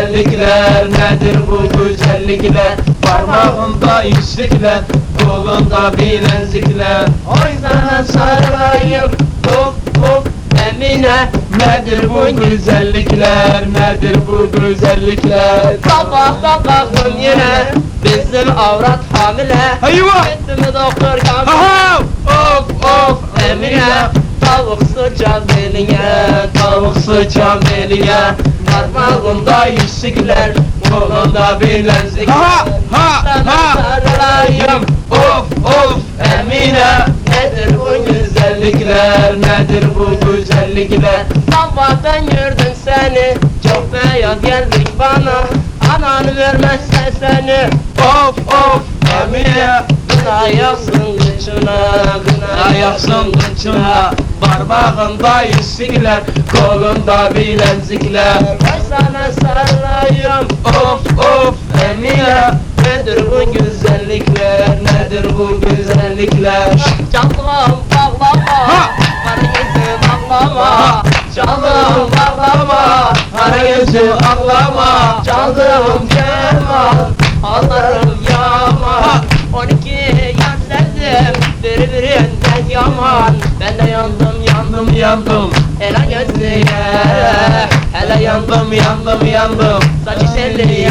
güzellikler, nedir bu güzellikler? Parmağında yüzükler, kolunda bilezikler. Oy sana sarılayım, hop hop Emine. Nedir bu güzellikler, nedir bu güzellikler? Sabah kalktım yine, bizim avrat hamile. Hayva! Gitti mi doktor kamile? Aha! Of of Emine, tavuk sıçan beline, tavuk sıçan deliye. Parmağında yüzükler, kolunda bilezikler. Ha ha Sana ha. sarılayım. Of of Emine. Nedir bu Güzellikler, nedir bu güzellikler? Sabahtan gördüm seni, çok beyaz geldik bana. Ananı vermezse seni, Of of Emine. gına yaksın kıçına, gına Ayaksın kıçına, parmağında yüzükler, kolunda bilezikler. Ay sana sarılayım. Of of Emine. Nedir bu güzellikler, Nedir bu güzellikler? canım bağlama, kara gözüm ağlama. Canım bağlama, Kara gözü ağlama. canım Cemal, ağlarım yaman. 12 yaş sevdim, birbirinden yaman. Ben de yandım yandım Yandım, Ela gözlüye, hele yandım yandım, yandım. saçı selliye.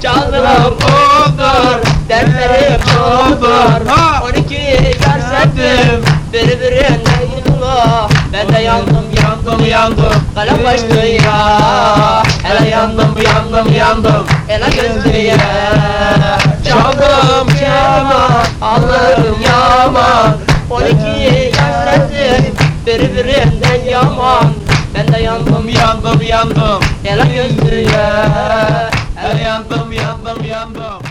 Canım odur, dertlerim odur. Ha! 12 yaş sevdim, birbirinden yıkıla. Ben de yandım Yandım, yandım. kalem başlı ya. Hele yandım yandım. Ela gözlüye. Çaldım keman, Ağlarım yaman. 12 yaş sevdim, birbirinden yaman. Ben de yandım yandım. Ela gözlüye. Yandım.